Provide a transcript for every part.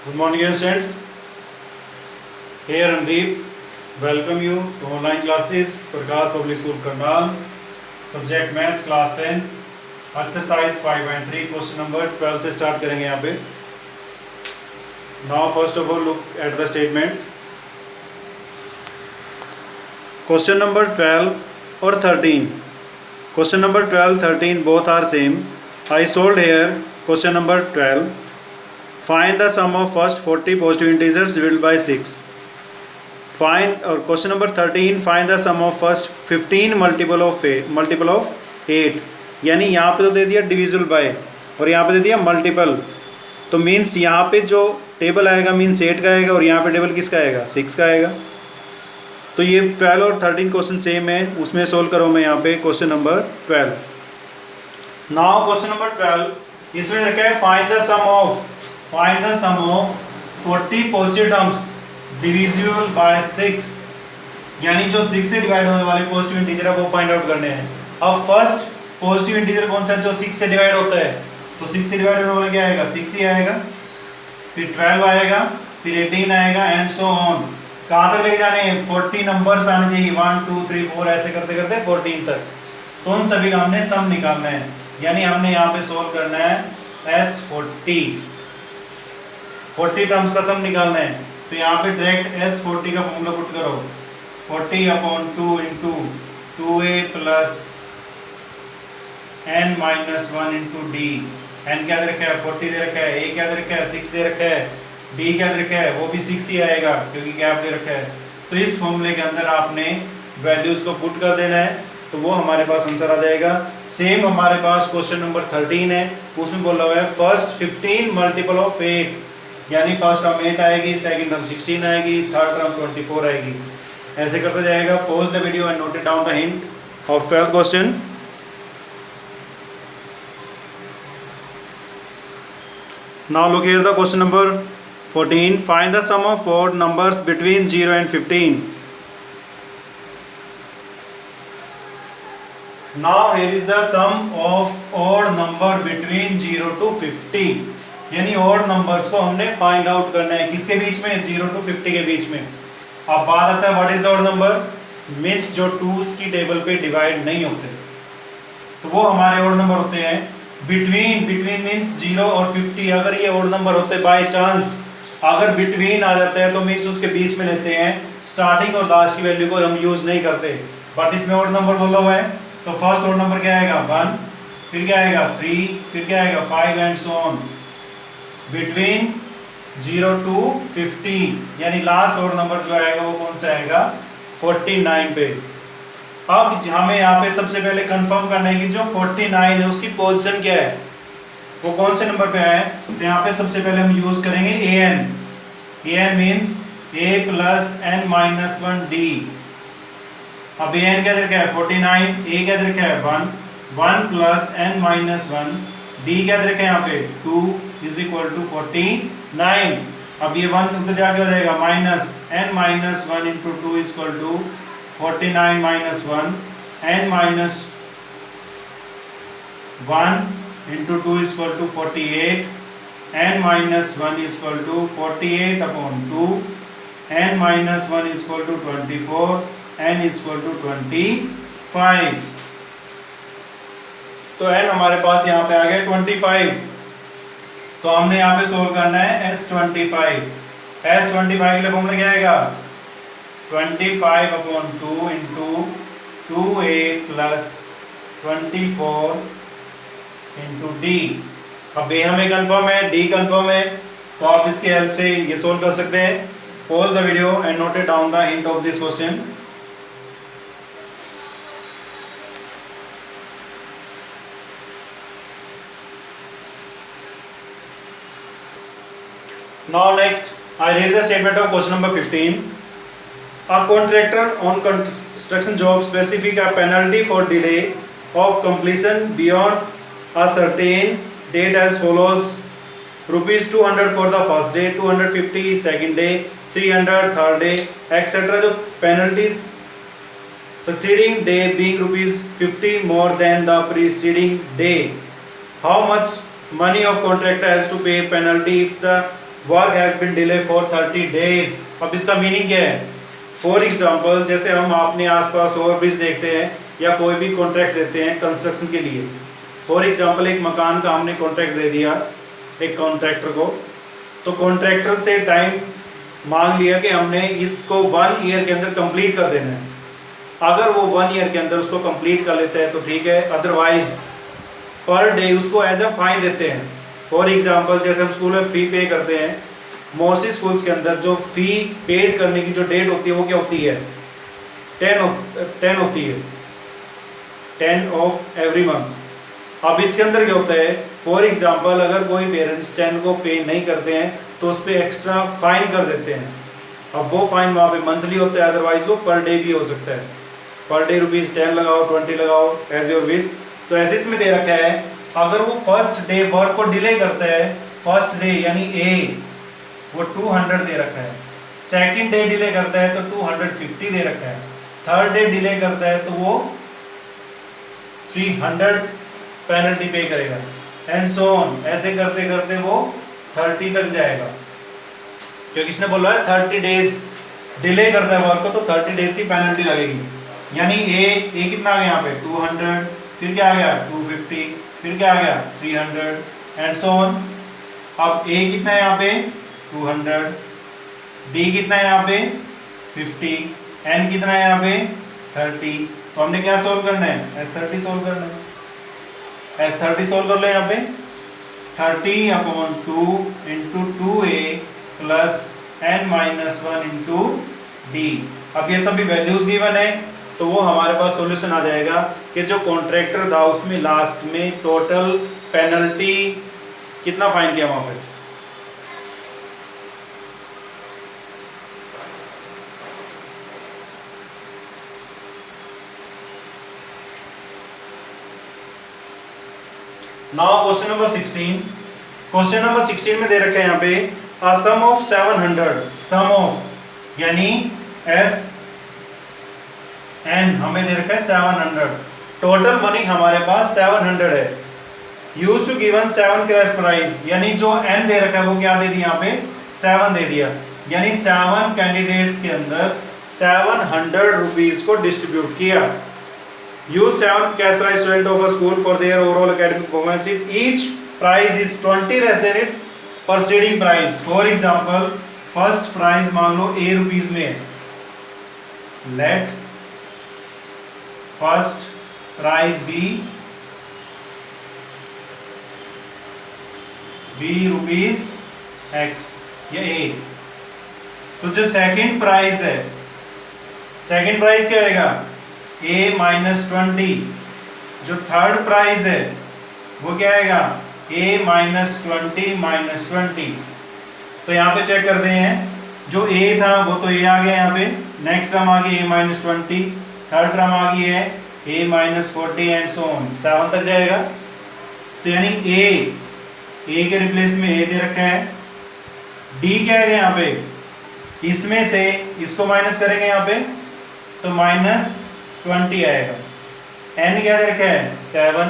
Good morning, dear students. Here Andeep. Welcome you to online classes. Prakash Public School Karnal. Subject Maths Class 10th. Exercise 5.3. Question number 12 से start करेंगे यहाँ पे. Now first of all look at the statement. Question number 12 or 13. Question number 12, 13 both are same. I solved here. Question number 12. Find the sum of first 40 positive integers divided by 6. Find or question number 13. Find the sum of first 15 multiple of 8. यानी यहाँ पे तो दे दिया divisible by और यहाँ पे दे दिया multiple, तो मीन्स यहाँ पे जो टेबल आएगा मीन्स 8 का आएगा और यहाँ पे टेबल किसका आएगा 6 का आएगा. तो ये 12 और 13 क्वेश्चन सेम है, उसमें सोल्व करो मैं यहाँ पे question number 12. Now question number 12 इसमें रखा है find the sum of 40 positive terms divisible by 6, यानी जो 6 से डिवाइड होने वाले पॉजिटिव इंटीजर है वो फाइंड आउट करने हैं. अब फर्स्ट पॉजिटिव इंटीजर कौन सा है जो 6 से डिवाइड होता है, तो 6 से डिवाइड होने वाला क्या आएगा 6 ही आएगा, फिर 12 आएगा, फिर 18 आएगा एंड सो ऑन. कहाँ तक ले जाने हैं 40 नंबर्स आने चाहिए 1 2 3 4 ऐसे करते करते 14 तक. तो उन सभी का हमने सम निकालना है, यानी हमने यहाँ पे सोल्व करना है S40 टर्म्स का सम निकालना है. तो यहाँ पे डायरेक्ट S40 का फॉर्मूला पुट करो 40/2 into 2a plus n minus 1 into D. n क्या दे रखा है 40 दे रखा है, a क्या दे रखा है 6 दे रखा है, d क्या दे रखा है वो भी 6 ही आएगा क्योंकि गैप दे रखा है. तो इस फॉर्मूले के अंदर आपने वैल्यूज को पुट कर देना है तो वो हमारे पास आंसर आ जाएगा. सेम हमारे पास क्वेश्चन नंबर 13 है, उसमें बोला हुआ है फर्स्ट 15 मल्टीपल ऑफ 8, यानी फर्स्ट टर्म 8 आएगी, सेकंड टर्म 16 आएगी, थर्ड टर्म 24 आएगी. ऐसे करते जाएगा. Pause the video and note it down the hint of 12th question. Now look here the question number 14. Find the sum of odd numbers between 0 and 15. Now here is the sum of odd number between 0 to 50. यानी odd numbers को हमने find out करना है किसके बीच में 0 to 50 के बीच में. अब बात आता है what is the odd number, means जो 2s की टेबल पे डिवाइड नहीं होते तो वो हमारे odd number होते हैं. बिटवीन मीन्स 0 और 50. अगर ये ओड नंबर होते बाय चांस अगर बिटवीन आ जाता है तो मीन्स उसके बीच में लेते हैं, स्टार्टिंग और लास्ट की वैल्यू को हम यूज नहीं करते. बट इसमें ओड नंबर बोला हुआ है तो फर्स्ट ओड नंबर क्या आएगा 1, फिर क्या आएगा 3, फिर क्या आएगा 5 and so on. Between 0 to 50 यानी लास्ट ओड नंबर जो आएगा वो कौन सा आएगा 49 पे. अब हमें यहाँ पे सबसे पहले कंफर्म करना है कि जो 49 है उसकी पोजीशन क्या है, वो कौन से नंबर पे है. तो यहाँ पे सबसे पहले हम यूज करेंगे an means a plus n minus 1 d. अब an क्या दे रखा है 49, a क्या दे रखा है 1 प्लस n माइनस 1, d क्या दे रखा है यहाँ पे 2 इज इक्वल टू 49. अब ये 1 उधर जाके हो जाएगा minus n minus 1 into 2 is equal to 49 minus 1 n minus 1 into 2 is equal to 48, n minus 1 is equal to 48 upon 2, n minus 1 is equal to 24, n is equal to 25. तो n हमारे पास यहाँ पे आ गया 25. तो हमने यहाँ पे सोल्व करना है S25. S25 के लिए फॉर्मूला क्या आएगा 25/2 into 2a plus 24 into D. अब a हमें कंफर्म है, d कंफर्म है, तो आप इसके हेल्प से ये सोल्व कर सकते हैं. Pause the video and note it down the hint of this question. Now next I read the statement of question number 15. A contractor on construction job specific a penalty for delay of completion beyond a certain date as follows: rupees 200 for the first day, 250 second day, 300 third day, etc. जो penalties succeeding day being rupees 50 more than the preceding day. How much money of contractor has to pay penalty if the work has been delay for 30 days. अब इसका meaning क्या है? For example जैसे हम अपने आसपास और भी देखते हैं या कोई भी कॉन्ट्रैक्ट देते हैं कंस्ट्रक्शन के लिए। फॉर एग्जांपल एक मकान का हमने कॉन्ट्रैक्ट दे दिया एक कॉन्ट्रैक्टर को, तो कॉन्ट्रैक्टर से टाइम मांग लिया कि हमने इसको 1 ईयर के अंदर कंप्लीट कर देना है। अगर वो 1 ईयर के अंदर उसको कंप्लीट कर लेता है तो ठीक है, अदरवाइज पर डे उसको एज अ फाइन देते हैं। फॉर एग्जांपल जैसे हम स्कूल में फ़ी पे करते हैं, मोस्टली स्कूल्स के अंदर जो फ़ी पेड करने की जो डेट होती है वो क्या होती है? 10 होती है, 10 ऑफ एवरी मंथ। अब इसके अंदर क्या होता है? फॉर एग्जांपल अगर कोई पेरेंट्स 10 को पे नहीं करते हैं तो उस पर एक्स्ट्रा फाइन कर देते हैं। अब वो फाइन वहाँ पे मंथली होता है, अदरवाइज वो पर डे भी हो सकता है। पर डे ₹10 लगाओ, 20 लगाओ, एज योर विश। तो ऐसे इसमें दे रखा है अगर वो फर्स्ट डे वर्क को डिले करता है, फर्स्ट डे यानी ए वो 200 दे रखा है, सेकंड डे डिले करता है तो 250 दे रखा है, थर्ड डे डिले करता है तो वो 300 पेनल्टी पे करेगा, एंड सो ऑन। ऐसे करते करते वो 30 तक जाएगा, क्योंकि इसने बोला है 30 डेज डिले करता है वर्क को तो 30 डेज की पेनल्टी लगेगी। यानी ए कितना आ गया यहाँ पे 200, फिर क्या आ गया 250, फिर क्या आ गया 300 एंड सो ऑन। अब ए कितना है यहाँ पे 200, डी कितना है यहाँ पे 50, एन कितना है यहाँ पे 30। तो हमने क्या सोल्व करना है? S30 सोल्व करना है। S30 सोल्व कर ले यहाँ पे 30/2 into 2a plus n-1 into D. अब ये सभी वैल्यूज गिवन है तो वो हमारे पास सॉल्यूशन आ जाएगा कि जो कॉन्ट्रैक्टर था उसमें लास्ट में टोटल पेनल्टी कितना फाइन किया वहां पे। Now question number 16। Question number 16 में दे रखे हैं यहाँ पे a sum of 700, sum of यानी एस एन हमें दे रखा है 700, टोटल मनी हमारे पास 700 है। Use to given 7 cash price, यानी जो एन दे रखा है वो क्या दे दिया यहाँ पे 7 दे दिया, यानी 7 कैंडिडेट्स के अंदर 700 रुपीज को डिस्ट्रीब्यूट किया। Use 7 cash prize student of a school for their overall academic performance if each prize is 20 less than its preceding prize. For example, first prize मान लो A रुपीज में है, let first prize be rupees X या A। तो जो second prize है, second prize क्या होगा A-20। जो थर्ड प्राइज है वो क्या आएगा A-20 तो यहाँ पे चेक करते हैं, जो A था वो तो A आ गया यहाँ पे, नेक्स्ट टर्म आ गई A-20, थर्ड टर्म आ गई है A-40 एंड सो ऑन 7 तक जाएगा। तो यानी A के रिप्लेस में A दे रखा है, D क्या है यहाँ पे, इसमें से इसको माइनस करेंगे यहाँ पे तो -20 आएगा, n क्या दे रखा है 7।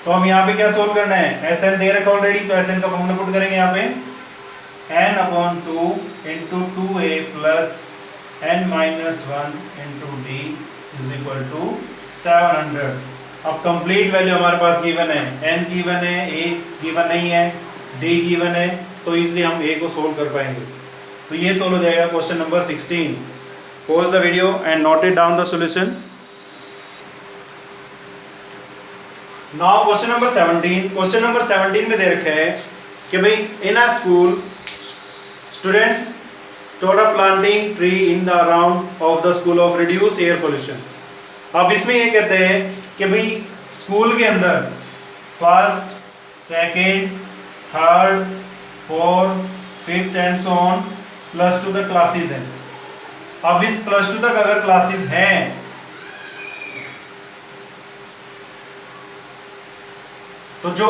तो हम यहाँ पे क्या सोल्व करना है, Sn दे रखा ऑलरेडी, तो Sn का फॉर्मूला पुट करेंगे यहाँ पे n/2 into 2a plus n-1 into d is equal to 700। अब कंप्लीट वैल्यू हमारे पास गिवन है, n गिवन है, a गिवन नहीं है, d गिवन है, तो इसलिए हम a को सोल्व कर पाएंगे। तो ये सोल्व हो जाएगा question number 16। Pause the video and note it down the solution. Now question number 17. Question number 17 में दे रखा है कि भाई in a school students taught planting tree in the around of the school of reduce air pollution. अब इसमें ये कहते हैं कि भाई स्कूल के अंदर first, second, third, fourth, fifth and so on +2 तक क्लासेस हैं। अब इस +2 तक अगर क्लासेस हैं तो जो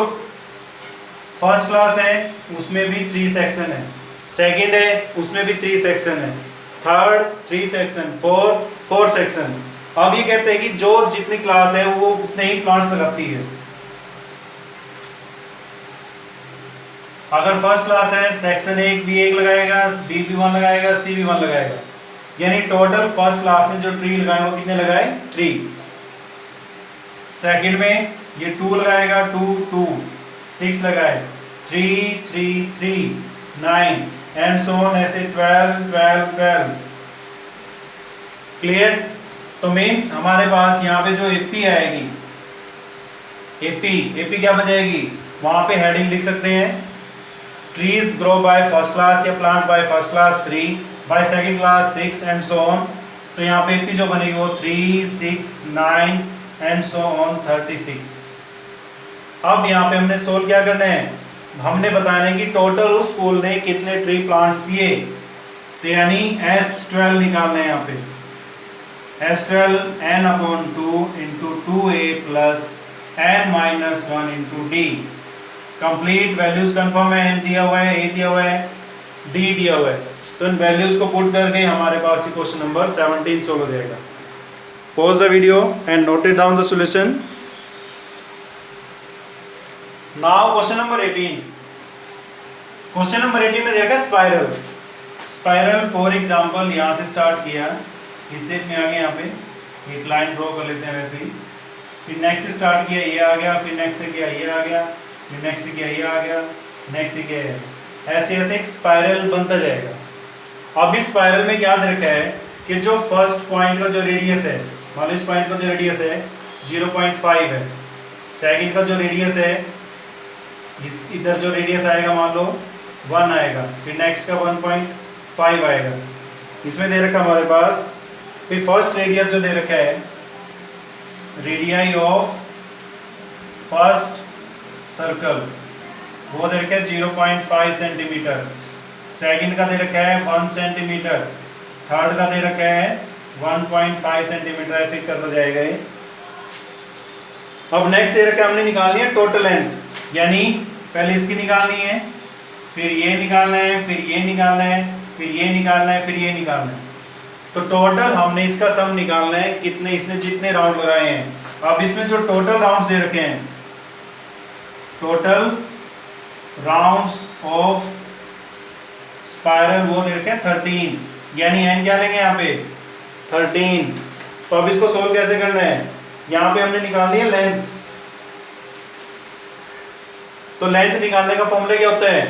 फर्स्ट क्लास है उसमें भी 3 सेक्शन है, सेकंड है उसमें भी 3 सेक्शन है, थर्ड 3 सेक्शन, फोर्थ 4 सेक्शन। अब ये कहते हैं कि जो जितनी क्लास है वो उतने ही प्लांट्स लगाती है। अगर फर्स्ट क्लास है सेक्शन एक बी एक लगाएगा, बी भी वन लगाएगा, सी भी वन लगाएगा, यानी टोटल फर्स्ट क्लास ने जो ट्री लगाए वो कितने लगाए 3। सेकंड में ये 2 लगाएगा, 2 2 6 लगाए, 3 3 3 9 एंड सो ऑन, ऐसे 12 12 12। क्लियर? तो मीन्स हमारे पास यहाँ पे जो एपी आएगी, एपी क्या बन जाएगी, वहां पे हेडिंग लिख सकते हैं trees grow by first class या plant by first class 3, by second class 6 and so on. तो यहाँ पे एपी जो बनेगी वो 3 6 9 एंड सो ऑन 36। अब यहाँ पे हमने सोल्व क्या करना है, हमने बताना है कि टोटल उस स्कूल ने कितने ट्री प्लांट्स किए, तो यानी S12 निकालना है यहाँ पे, S12 n upon 2 into 2a plus n minus 1 into d। Complete values confirm है, n दिया हुआ है, a दिया हुआ है, d दिया हुआ है, तो इन वैल्यूज को पुट करके हमारे पास क्वेश्चन नंबर 17 सोल्व हो जाएगा। Pause the video and note it down the solution. Now question number 18। Question number 18 में देखा स्पाइरल, स्पाइरल फॉर एग्जांपल यहाँ से स्टार्ट किया, इस शेप में आ गया, यहाँ पे एक लाइन ड्रॉ कर लेते हैं वैसे ही, फिर नेक्स्ट से स्टार्ट किया ये आ गया, फिर नेक्स्ट से किया ये आ गया, फिर नेक्स्ट से किया ये आ गया, नेक्स्ट से किया, ऐसे ऐसे एक स्पाइरल बनता जाएगा। अब इस स्पाइरल में क्या दे रखा है कि जो फर्स्ट पॉइंट का जो रेडियस है, मान लो इस पॉइंट का जो रेडियस है 0.5 है, सेकंड का जो रेडियस है, इस इधर जो रेडियस आएगा मान लो 1 आएगा, फिर नेक्स्ट का 1.5 आएगा। इसमें दे रखा हमारे पास, फिर फर्स्ट रेडियस जो दे रखा है, रेडियाई ऑफ फर्स्ट सर्कल वो दे रखा है 0.5 सेंटीमीटर, सेकंड का दे रखा है 1 सेंटीमीटर, थर्ड का दे रखा है 1.5 सेंटीमीटर, ऐसे करता जाएगा ये। अब नेक्स्ट दे रखा है, हमने निकालनी है टोटल लेंथ, यानी पहले इसकी निकालनी है, फिर ये निकालना है, फिर ये निकालना है, फिर ये निकालना है, फिर ये निकालना है। तो टोटल हमने इसका सम निकालना है, कितने इसने जितने राउंड लगाए हैं। अब इसमें जो टोटल राउंड्स दे रखे हैं, टोटल राउंड्स ऑफ स्पाइरल वो दे रखे हैं 13, यानी n क्या लेंगे यहाँ पे 13। तो अब इसको सोल्व कैसे करना है, यहाँ पे हमने निकालनी है लेंथ। तो लेंथ निकालने का फॉर्मूला क्या होता है,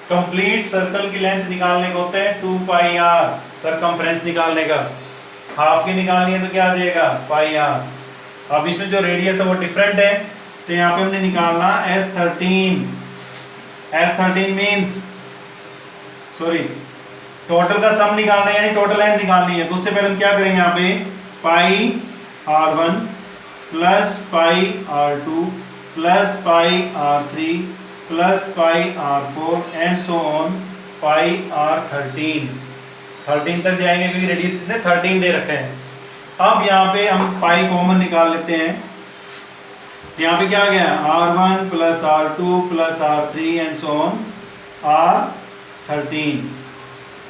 कंप्लीट सर्कल की लेंथ निकालने का होता है 2 पाई r, सरकमफ्रेंस निकालने का, हाफ की निकालनी है तो क्या आ जाएगा पाई r। अब इसमें जो रेडियस है वो डिफरेंट है, तो यहाँ पे हमने निकालना S13, S13 means sorry total का सम निकालना है, यानी टोटल लेंथ निकालनी है। तो उससे पहले हम क्या करेंगे, यहाँ पे पाई r1 plus pi r2 plus pi r3 plus pi r4 and so on pi r13, 13 तक जाएंगे क्योंकि रेडियस इसने 13 दे रखे हैं। अब यहाँ पे हम पाई कॉमन निकाल लेते हैं, तो यहाँ पे क्या आ गया r1 plus r2 plus r3 and so on r13।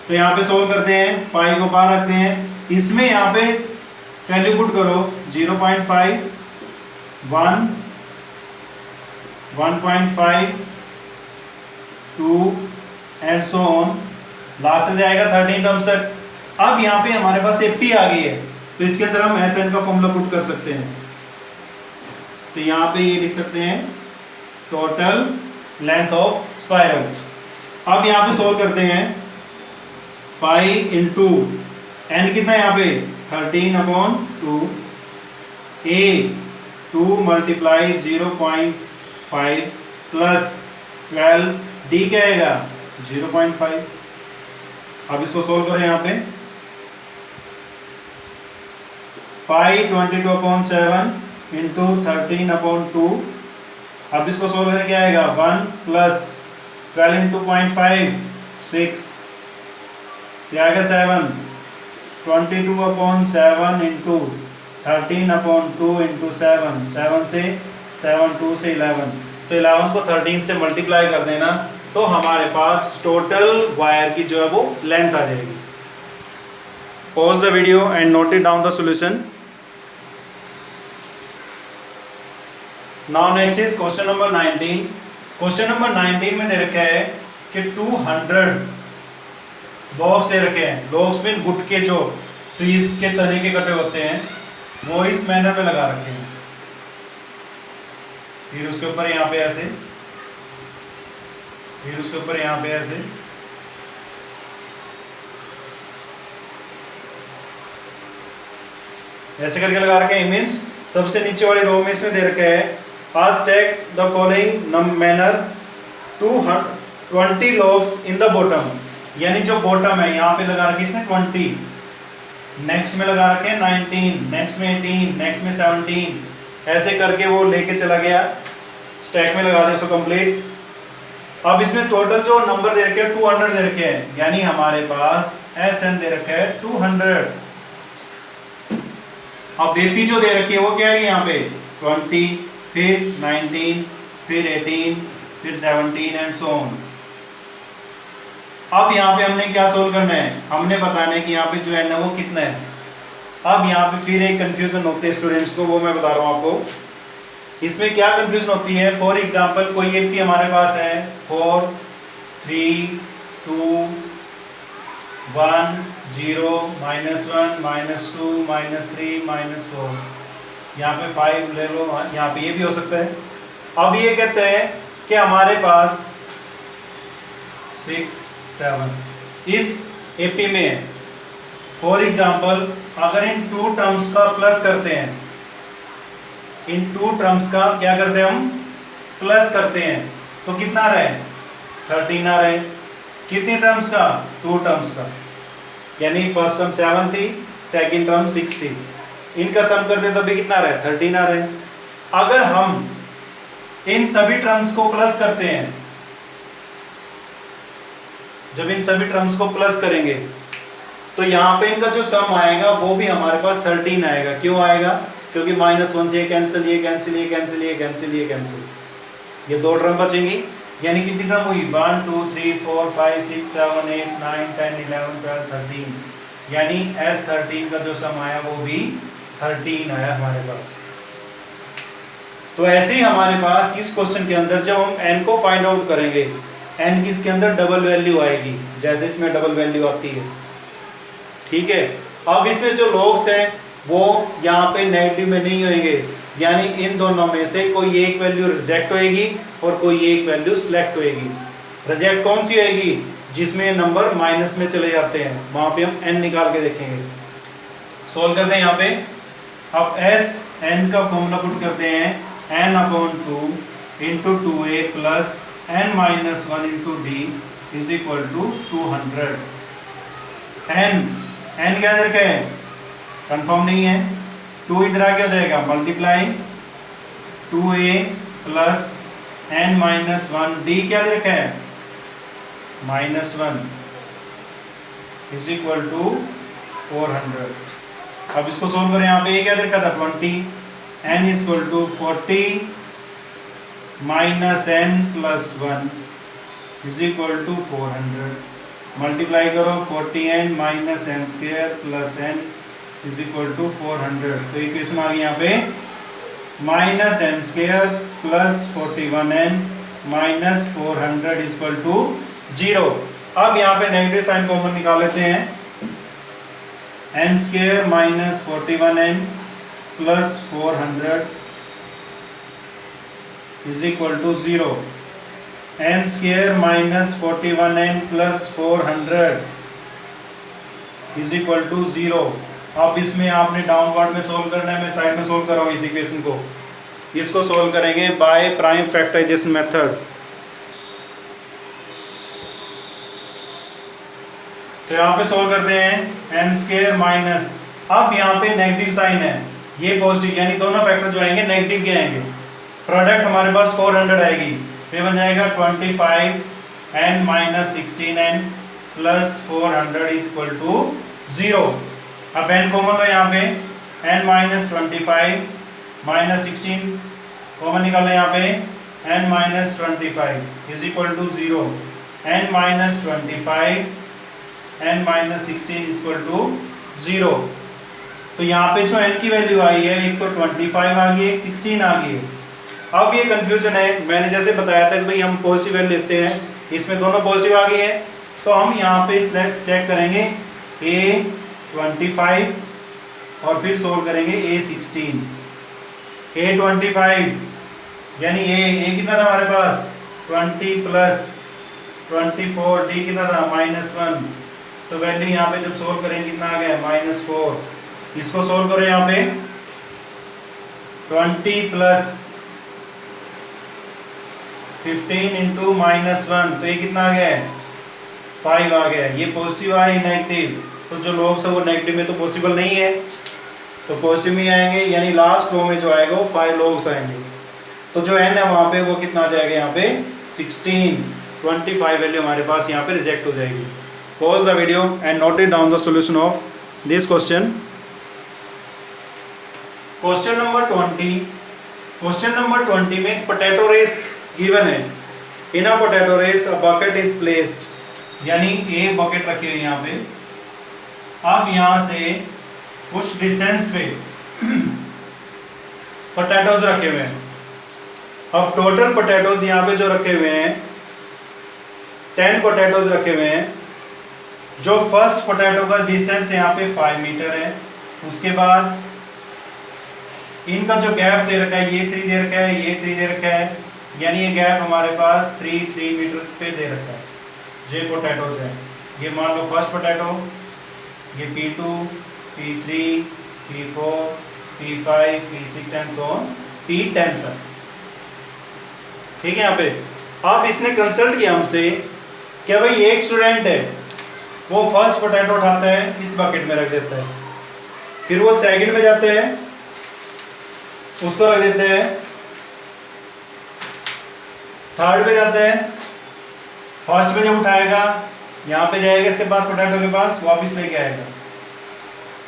तो यहाँ पे सोल्व करते हैं, पाई को बाहर रखते हैं, इसमें यहाँ पे वैल्यू पुट करो 0.5 1 1.5 2 एंड सो ऑन, लास्ट तक जाएगा 13 टर्म्स तक। अब यहाँ पे हमारे पास एपी आ गई है, तो इसके अंदर हम एसएन का फॉर्मूला पुट कर सकते हैं। तो यहाँ पे ये लिख सकते हैं टोटल लेंथ ऑफ स्पाइरल। अब यहाँ पे सोल्व करते हैं, पाई इंटू एन कितना है यहाँ पे 13/2, ए 2 मल्टीप्लाई 0.5 प्लस 12, डी क्या आएगा 0.5। अब इसको सोल्व करें, यहाँ पे पाई 22/7 इंटू 13/2। अब इसको सोल्व करें क्या आएगा 1 प्लस 12 इंटू 0.5 6, क्या आएगा 7, 22/7 इंटू 13/2 इंटू 7, 7 से 7 2 से 11, तो 11 को 13 से मल्टीप्लाई कर देना, तो हमारे पास टोटल वायर की जो है वो लेंथ आ जाएगी। Pause the video and note it down the solution. Now next is question number 19 question number 19 में दे रखा है कि 200 लॉग्स दे रखे हैं। लॉग्स में गुटके जो ट्रीज के तने के कटे होते हैं वो इस मैनर में लगा रखे हैं। फिर उसके ऊपर यहाँ पे ऐसे, फिर उसके ऊपर यहाँ पे ऐसे, ऐसे करके लगा रखे हैं। मीन्स सबसे नीचे वाली रो में इसमें दे रखे है आज stack the following manner 20 logs in the bottom, यानी जो बॉटम है यहाँ पे लगा रखे इसने 20, नेक्स्ट में लगा रखे 19, नेक्स्ट में 18, नेक्स्ट में 17, ऐसे करके वो लेके चला गया स्टैक में लगा दिया उसको कंप्लीट। अब इसमें टोटल जो नंबर दे रखे हैं 200 दे रखे हैं, यानी हमारे पास SN दे रखे है 200। अब BP जो दे रखी है वो क्या है यहाँ पे 20, फिर 19, फिर 18, फिर 17 एंड सो ऑन। अब यहाँ पे हमने क्या सोल्व करना है, हमने बताना है कि यहाँ पे जो है ना वो कितना है। अब यहाँ पे फिर एक कंफ्यूजन होती है स्टूडेंट्स को, वो मैं बता रहा हूँ आपको। इसमें क्या कंफ्यूजन होती है, फॉर एग्जांपल कोई एपी हमारे पास है 4 3 2 1 0 -1 -2 -3 -4, यहाँ पे 5 ले लो, यहाँ पे ये भी हो सकता है। अब ये कहते हैं कि हमारे पास 6 7 इस एपी में फॉर एग्जांपल अगर इन 2 टर्म्स का प्लस करते हैं, इन 2 टर्म्स का क्या करते हैं हम प्लस करते हैं, तो कितना आ रहा है 13 आ रहा है। कितनी टर्म्स का 2 टर्म्स का, यानी फर्स्ट टर्म 7 थी, सेकंड टर्म 6 थी, इनका सम करते हैं तभी कितना आ रहा है 13 आ रहा है। अगर हम इन सभी टर्म्स को प्लस करते हैं, जब इन सभी टर्म्स को प्लस करेंगे तो यहाँ पे इनका जो सम आएगा वो भी हमारे पास 13 आएगा। क्यों आएगा, क्योंकि -1 से ये कैंसिल, ये कैंसिल, ये कैंसिल, ये कैंसिल, ये कैंसिल, ये 2 टर्म बचेंगी। यानी कितनी टर्म हुई 1 2 3 4 5 6 7 8 9 10 11 12 13, यानी S13 का जो सम आया वो भी 13 आया हमारे पास। तो ऐसे ही हमारे पास इस क्वेश्चन के अंदर जब हम n को फाइंड आउट करेंगे, n की इसके अंदर डबल वैल्यू आएगी, जैसे इसमें डबल वैल्यू आती है। ठीक है, अब इसमें जो लॉग्स हैं वो यहाँ पे नेगेटिव में नहीं होंगे, यानी इन दोनों में से कोई एक वैल्यू रिजेक्ट होएगी और कोई एक वैल्यू सिलेक्ट होएगी। रिजेक्ट कौन सी होएगी, जिसमें नंबर माइनस में चले जाते हैं, वहां पे हम n निकाल के देखेंगे। सोल्व करते हैं यहाँ पे। अब s n का फॉर्मूला पुट करते हैं n/2 × 2a plus n-1 × d is equal to 200। n क्या दे रखा है, कंफर्म नहीं है, 2 इधर आ क्या हो जाएगा multiply 2a plus n-1, d क्या दे रखा है -1 इज इक्वल टू 400। अब इसको सोल्व करें, यहाँ पे ये क्या दे रखा था 20, n is equal to 40 minus n plus 1 is equal to 400। Multiply करो 40n minus n square plus n is equal to 400। तो इक्वेशन आ गई यहाँ पे minus n square plus 41n minus 400 is equal to 0। अब यहाँ पे नेगेटिव साइन कॉमन निकाल लेते हैं, n square minus 41n plus 400 is equal to 0। n square minus 41n plus 400 is equal to 0। अब इसमें आपने डाउनवर्ड में सोल्व करना है, मैं साइड में सोल्व कर रहा हूँ इस इक्वेशन को। इसको सोल्व करेंगे बाय प्राइम फैक्टराइजेशन मेथड। तो यहाँ पे सोल्व करते हैं n स्क्वायर माइनस, अब यहाँ पे नेगेटिव साइन है, ये पॉजिटिव, यानी दोनों फैक्टर जो आएंगे नेगेटिव के आएंगे। प्रोडक्ट हमारे पास 400 आएगी, ये बन जाएगा 25n minus 16n plus 400 is equal to 0। अब n कॉमन लो यहाँ पे, n माइनस 25 माइनस 16 कॉमन निकालो यहाँ पे, n minus 25 is equal to 0। n minus 25 n minus 16 is equal to 0। तो यहाँ पे जो n की वैल्यू आई है, एक तो 25 आ गई, एक 16 आ गई है। अब ये कंफ्यूजन है, मैंने जैसे बताया था कि भाई हम पॉजिटिव वैल्यू लेते हैं, इसमें दोनों पॉजिटिव आ गई है, तो हम यहाँ पे चेक करेंगे A25 और फिर सोल्व करेंगे A16। A25 यानी A कितना था हमारे पास 20 प्लस 24, D कितना था -1, तो वैल्यू यहाँ पे जब सोल्व करेंगे कितना आ गया -4। इसको सोल्व करो, यहाँ पे 20 प्लस 15 इंटू -1, तो ये कितना आ गया है 5 आ गया है। ये पॉजिटिव आया नेगेटिव, तो जो लोग सब वो नेगेटिव में तो पॉसिबल नहीं है, तो पॉजिटिव में आएंगे, यानी लास्ट रो में जो आएगा वो 5 लोग आएंगे। तो जो n है वहाँ पे वो कितना आ जाएगा यहाँ पे 16। 25 वैल्यू हमारे पास यहाँ पे रिजेक्ट हो जाएगी। Pause the video and note it down the solution of this question. Question number 20। Question number 20 में पोटैटो रेस गिवन है। In a potato race a bucket is placed, यानी एक बकेट रखी हुई है यहाँ पे। अब यहाँ से कुछ डिस्टेंस पे पोटैटोज रखे हुए हैं। अब टोटल पोटैटोज यहाँ पे जो रखे हुए हैं 10 पोटैटोज रखे हुए हैं। जो फर्स्ट पोटैटो का डिस्टेंस यहाँ पे 5 मीटर है, उसके बाद इनका जो गैप दे रखा है ये 3 दे रखा है, ये 3 दे रखा है, यानी ये गैप हमारे पास 3 मीटर पे दे रखा है। जो पोटैटोज है, ये मान लो फर्स्ट पोटैटो, ये P2, P3, P4, P5, P6 and so on P10 तक। ठीक है। यहाँ पे अब इसने कंसल्ट किया हमसे क्या भाई एक स्टूडेंट है, वो फर्स्ट पोटैटो उठाता है, इस बकेट में रख देता है, फिर वो सेकंड में जाते हैं, उसको रख देते हैं, थर्ड पे जाते हैं, फर्स्ट पे जब उठाएगा यहाँ पे जाएगा इसके पास पोटैटो के पास, वापस लेके आएगा,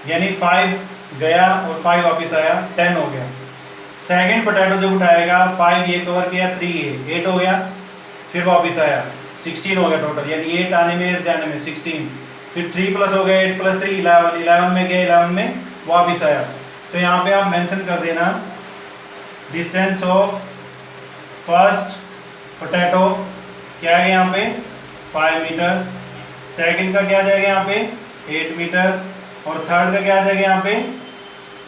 यानी 5 गया और 5 वापस आया, 10 हो गया। सेकंड पोटैटो जब उठाएगा 5 ये कवर किया, 3 ये 8 हो गया, फिर वापस आया 16 हो गया टोटल, यानी 8 आने में 8 जाने में 16, फिर 3 प्लस हो गया 8 प्लस 3 11 में गया, 11 में वापस आया। तो यहाँ पे आप मेंशन कर देना डिस्टेंस ऑफ फर्स्ट पोटैटो क्या है यहाँ पे 5 मीटर, सेकंड का क्या जाएगा यहाँ पे 8 मीटर, और थर्ड का क्या जाएगा यहाँ पे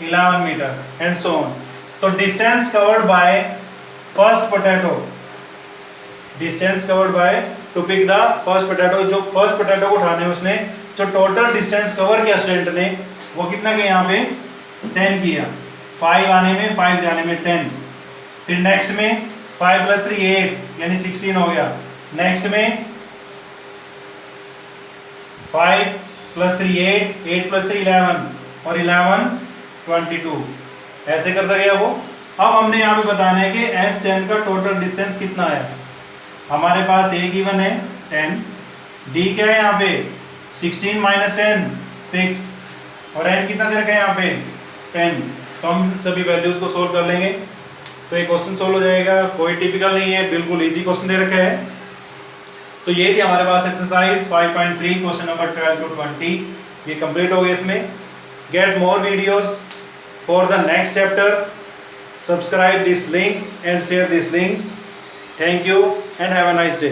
11 मीटर एंड सो ऑन। तो distance covered by first potato, distance covered by to pick the first potato, जो फर्स्ट पोटैटो को उठाने में उसने जो टोटल डिस्टेंस कवर किया स्टूडेंट ने वो कितना किया यहाँ पे 10 किया, 5 आने में 5 जाने में 10, फिर नेक्स्ट में 5 प्लस 3 8 यानी 16 हो गया, नेक्स्ट में 5 प्लस 3 8, 8 प्लस 3 11 और 11 22, ऐसे करता गया वो। अब हमने यहाँ पे बताना है कि S10 का टोटल डिस्टेंस कितना है। हमारे पास A गिवन है 10, D क्या है यहाँ पे 16 माइनस 10 6, और N कितना दे रखा है यहाँ पे 10। तो हम सभी वैल्यूज को सोल्व कर लेंगे तो ये क्वेश्चन सोल्व हो जाएगा। कोई टिपिकल नहीं है, बिल्कुल इजी क्वेश्चन दे रखा है। तो ये थी हमारे पास एक्सरसाइज 5.3 क्वेश्चन नंबर 12 to 20, ये कंप्लीट हो गया। इसमें get more videos for the next chapter, subscribe this link and share this link. Thank you and have a nice day.